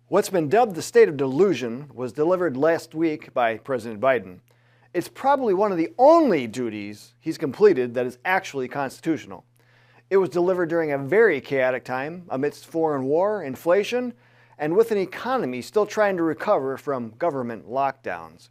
What's been dubbed the state of delusion was delivered last week by President Biden. It's probably one of the only duties he's completed that is actually constitutional. It was delivered during a very chaotic time amidst foreign war, inflation, and with an economy still trying to recover from government lockdowns.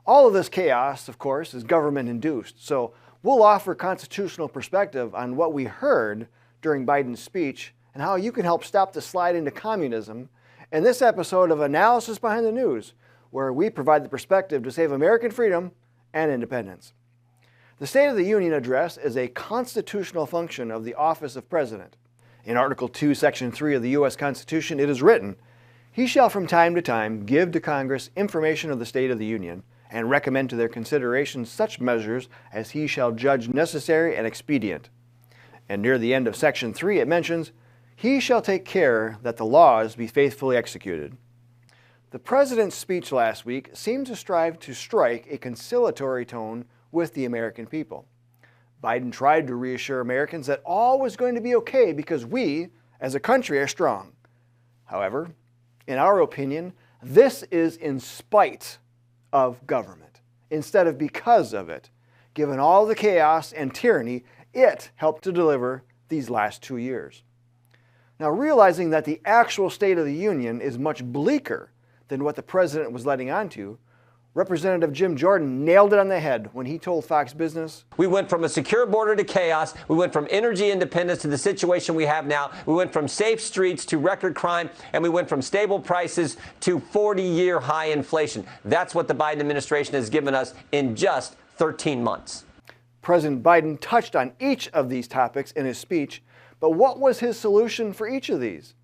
All of this chaos, of course, is government-induced, so we'll offer constitutional perspective on what we heard during Biden's speech and how you can help stop the slide into communism in this episode of Analysis Behind the News, where we provide the perspective to save American freedom and independence. The State of the Union address is a constitutional function of the office of President. In Article 2, Section 3 of the U.S. Constitution, it is written, "He shall from time to time give to Congress information of the State of the Union, and recommend to their consideration such measures as he shall judge necessary and expedient." And near the end of Section 3 it mentions, "He shall take care that the laws be faithfully executed." The President's speech last week seemed to strive to strike a conciliatory tone with the American people. Biden tried to reassure Americans that all was going to be okay because we, as a country, are strong. However, in our opinion, this is in spite of government, instead of because of it. Given all the chaos and tyranny it helped to deliver these last 2 years. Now, realizing that the actual State of the Union is much bleaker than what the President was letting on to, Representative Jim Jordan nailed it on the head when he told Fox Business, "We went from a secure border to chaos. We went from energy independence to the situation we have now. We went from safe streets to record crime, and we went from stable prices to 40-year high inflation." That's what the Biden administration has given us in just 13 months. President Biden touched on each of these topics in his speech, but what was his solution for each of these?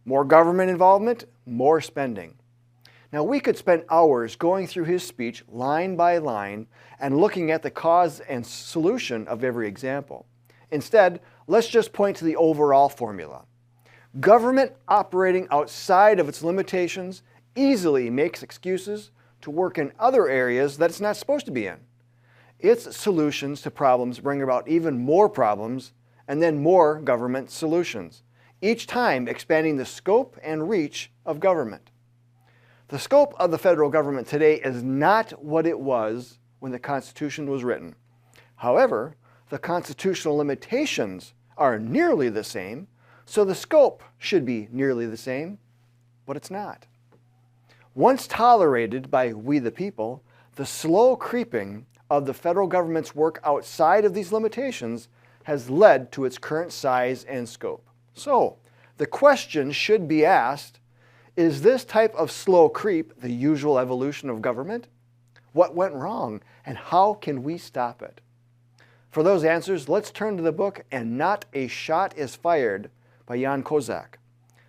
More government involvement, more spending. Now, we could spend hours going through his speech line by line and looking at the cause and solution of every example. Instead, let's just point to the overall formula. Government operating outside of its limitations easily makes excuses to work in other areas that it's not supposed to be in. Its solutions to problems bring about even more problems and then more government solutions, each time expanding the scope and reach of government. The scope of the federal government today is not what it was when the Constitution was written. However, the constitutional limitations are nearly the same, so the scope should be nearly the same, but it's not. Once tolerated by we the people, the slow creeping of the federal government's work outside of these limitations has led to its current size and scope. So, the question should be asked, is this type of slow creep the usual evolution of government? What went wrong, and how can we stop it? For those answers, let's turn to the book And Not a Shot is Fired by Jan Kozak.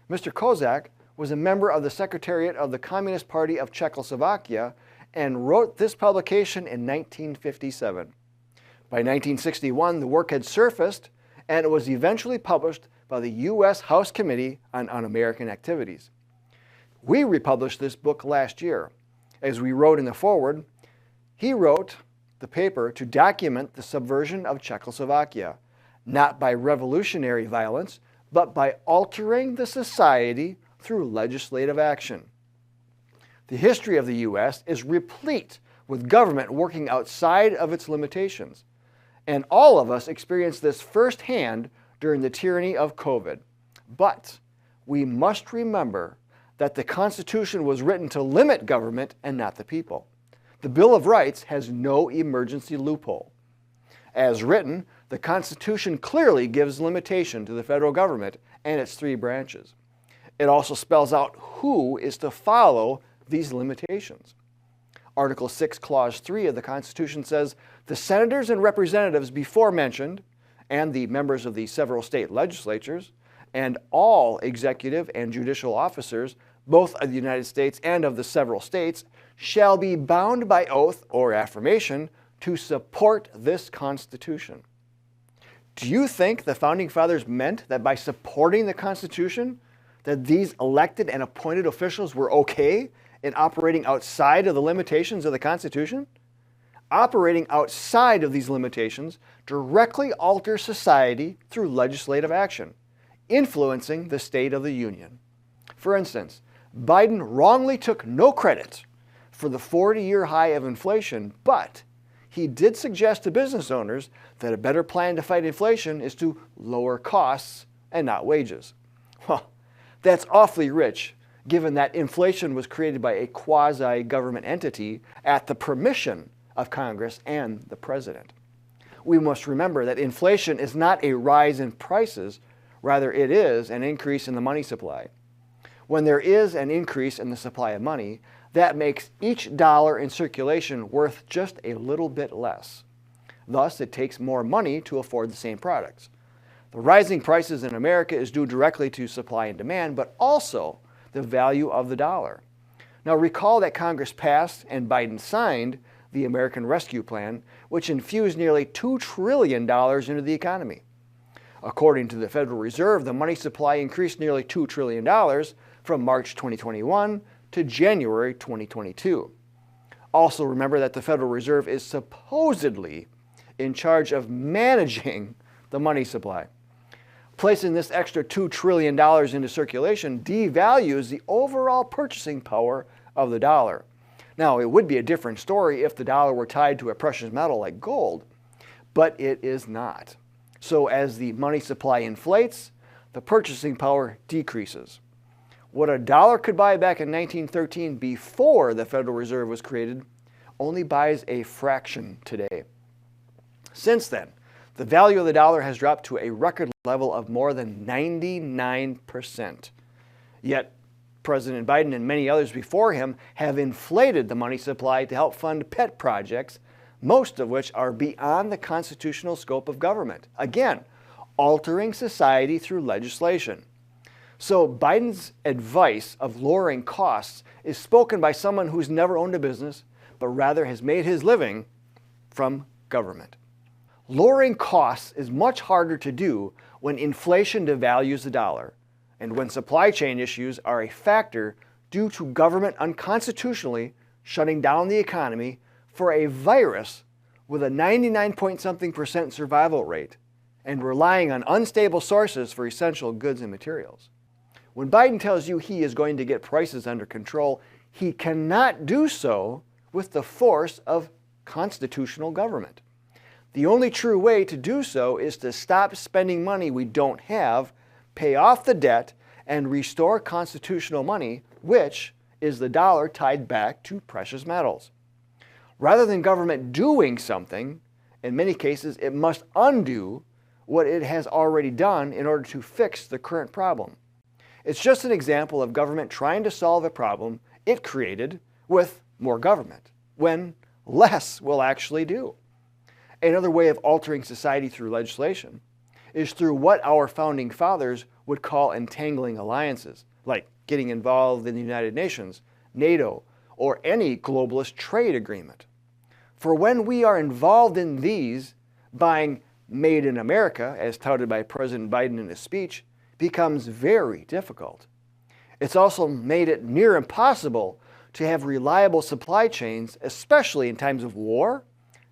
Mr. Kozak was a member of the Secretariat of the Communist Party of Czechoslovakia and wrote this publication in 1957. By 1961, the work had surfaced, and it was eventually published by the U.S. House Committee on Un-American Activities. We republished this book last year. As we wrote in the foreword, he wrote the paper to document the subversion of Czechoslovakia, not by revolutionary violence, but by altering the society through legislative action. The history of the U.S. is replete with government working outside of its limitations. And all of us experienced this firsthand during the tyranny of COVID. But we must remember that the Constitution was written to limit government and not the people. The Bill of Rights has no emergency loophole. As written, the Constitution clearly gives limitation to the federal government and its three branches. It also spells out who is to follow these limitations. Article 6, Clause 3 of the Constitution says, "The senators and representatives before mentioned, and the members of the several state legislatures, and all executive and judicial officers, both of the United States and of the several states, shall be bound by oath or affirmation to support this Constitution." Do you think the Founding Fathers meant that by supporting the Constitution, that these elected and appointed officials were okay in operating outside of the limitations of the Constitution? Operating outside of these limitations directly alters society through legislative action, influencing the State of the Union. For instance, Biden wrongly took no credit for the 40-year high of inflation, but he did suggest to business owners that a better plan to fight inflation is to lower costs and not wages. Well, that's awfully rich, given that inflation was created by a quasi-government entity at the permission of Congress and the president. We must remember that inflation is not a rise in prices, rather it is an increase in the money supply. When there is an increase in the supply of money, that makes each dollar in circulation worth just a little bit less. Thus, it takes more money to afford the same products. The rising prices in America is due directly to supply and demand, but also the value of the dollar. Now, recall that Congress passed and Biden signed the American Rescue Plan, which infused nearly $2 trillion into the economy. According to the Federal Reserve, the money supply increased nearly $2 trillion from March 2021 to January 2022. Also remember that the Federal Reserve is supposedly in charge of managing the money supply. Placing this extra $2 trillion into circulation devalues the overall purchasing power of the dollar. Now, it would be a different story if the dollar were tied to a precious metal like gold, but it is not. So as the money supply inflates, the purchasing power decreases. What a dollar could buy back in 1913 before the Federal Reserve was created only buys a fraction today. Since then, the value of the dollar has dropped to a record level of more than 99%. Yet, President Biden and many others before him have inflated the money supply to help fund pet projects, most of which are beyond the constitutional scope of government. Again, altering society through legislation. So Biden's advice of lowering costs is spoken by someone who's never owned a business, but rather has made his living from government. Lowering costs is much harder to do when inflation devalues the dollar, and when supply chain issues are a factor due to government unconstitutionally shutting down the economy for a virus with a 99-point-something% survival rate and relying on unstable sources for essential goods and materials. When Biden tells you he is going to get prices under control, he cannot do so with the force of constitutional government. The only true way to do so is to stop spending money we don't have, pay off the debt, and restore constitutional money, which is the dollar tied back to precious metals. Rather than government doing something, in many cases it must undo what it has already done in order to fix the current problem. It's just an example of government trying to solve a problem it created with more government, when less will actually do. Another way of altering society through legislation is through what our founding fathers would call entangling alliances, like getting involved in the United Nations, NATO, or any globalist trade agreement. For when we are involved in these, buying made in America, as touted by President Biden in his speech, becomes very difficult. It's also made it near impossible to have reliable supply chains, especially in times of war,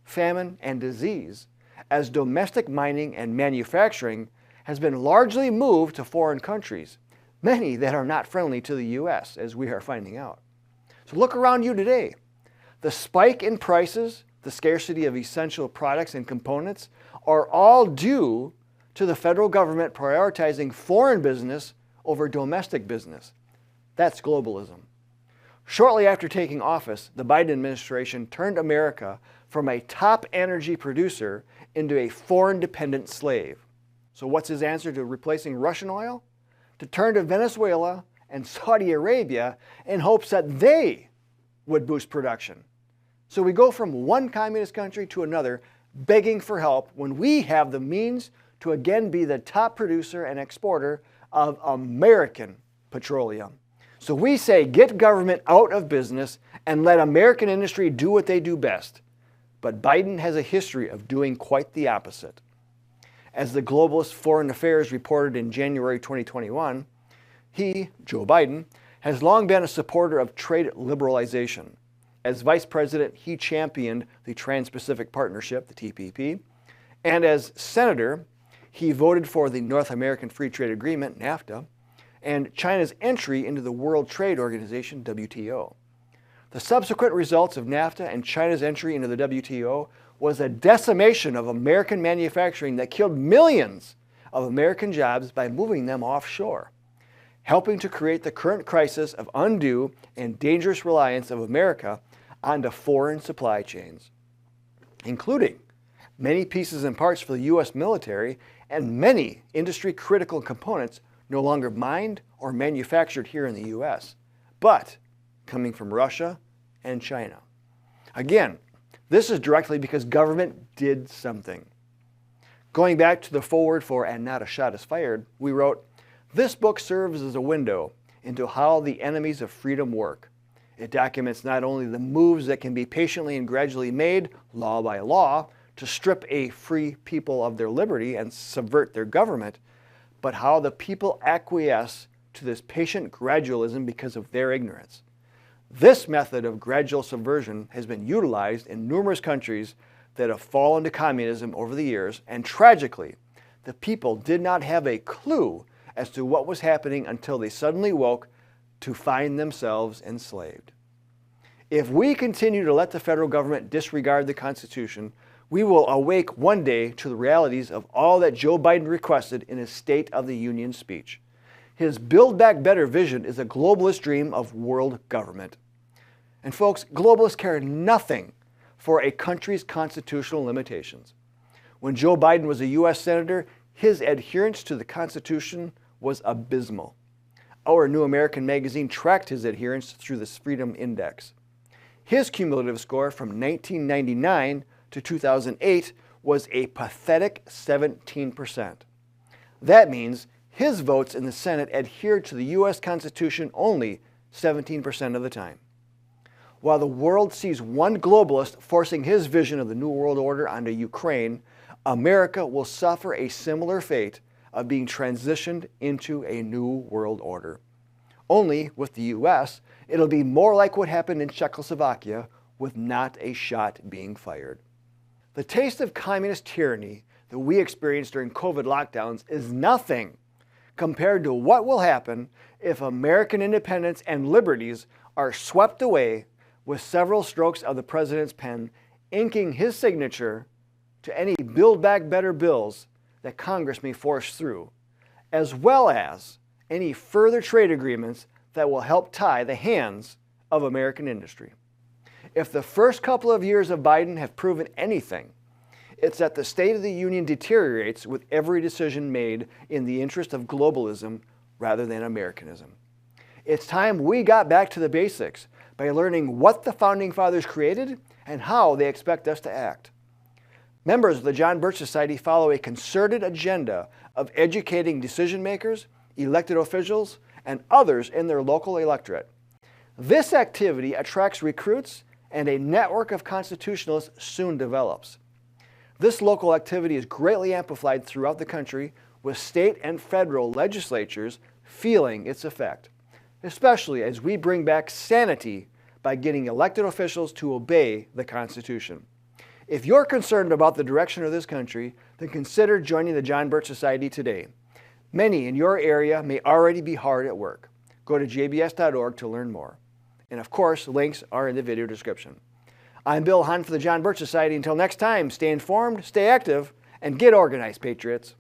famine, and disease, as domestic mining and manufacturing has been largely moved to foreign countries, many that are not friendly to the U.S., as we are finding out. So look around you today. The spike in prices, the scarcity of essential products and components are all due to the federal government prioritizing foreign business over domestic business. That's globalism. Shortly after taking office, the Biden administration turned America from a top energy producer into a foreign-dependent slave. So what's his answer to replacing Russian oil? To turn to Venezuela and Saudi Arabia in hopes that they would boost production. So we go from one communist country to another begging for help when we have the means to again be the top producer and exporter of American petroleum. So we say get government out of business and let American industry do what they do best. But Biden has a history of doing quite the opposite. As the Globalist Foreign Affairs reported in January 2021, he, Joe Biden, has long been a supporter of trade liberalization. As vice president, he championed the Trans-Pacific Partnership, the TPP, and as senator, he voted for the North American Free Trade Agreement, NAFTA, and China's entry into the World Trade Organization, WTO. The subsequent results of NAFTA and China's entry into the WTO was a decimation of American manufacturing that killed millions of American jobs by moving them offshore, helping to create the current crisis of undue and dangerous reliance of America onto foreign supply chains, including many pieces and parts for the U.S. military and many industry-critical components no longer mined or manufactured here in the U.S., but coming from Russia and China. Again, this is directly because government did something. Going back to the foreword for "And Not a Shot is Fired," we wrote, "This book serves as a window into how the enemies of freedom work. It documents not only the moves that can be patiently and gradually made, law by law, to strip a free people of their liberty and subvert their government, but how the people acquiesce to this patient gradualism because of their ignorance. This method of gradual subversion has been utilized in numerous countries that have fallen to communism over the years, and tragically, the people did not have a clue as to what was happening until they suddenly woke to find themselves enslaved. If we continue to let the federal government disregard the Constitution, we will awake one day to the realities of all that Joe Biden requested in his State of the Union speech. His Build Back Better vision is a globalist dream of world government. And folks, globalists care nothing for a country's constitutional limitations. When Joe Biden was a U.S. Senator, his adherence to the Constitution was abysmal. Our New American magazine tracked his adherence through the Freedom Index. His cumulative score from 1999 to 2008 was a pathetic 17%. That means his votes in the Senate adhered to the U.S. Constitution only 17% of the time. While the world sees one globalist forcing his vision of the New World Order onto Ukraine, America will suffer a similar fate of being transitioned into a New World Order. Only with the U.S., it'll be more like what happened in Czechoslovakia, with not a shot being fired. The taste of communist tyranny that we experienced during COVID lockdowns is nothing compared to what will happen if American independence and liberties are swept away with several strokes of the president's pen inking his signature to any Build Back Better bills that Congress may force through, as well as any further trade agreements that will help tie the hands of American industry. If the first couple of years of Biden have proven anything, it's that the State of the Union deteriorates with every decision made in the interest of globalism rather than Americanism. It's time we got back to the basics by learning what the Founding Fathers created and how they expect us to act. Members of the John Birch Society follow a concerted agenda of educating decision makers, elected officials, and others in their local electorate. This activity attracts recruits, and a network of constitutionalists soon develops. This local activity is greatly amplified throughout the country, with state and federal legislatures feeling its effect, especially as we bring back sanity by getting elected officials to obey the Constitution. If you're concerned about the direction of this country, then consider joining the John Birch Society today. Many in your area may already be hard at work. Go to jbs.org to learn more. And of course, links are in the video description. I'm Bill Hahn for the John Birch Society. Until next time, stay informed, stay active, and get organized, patriots.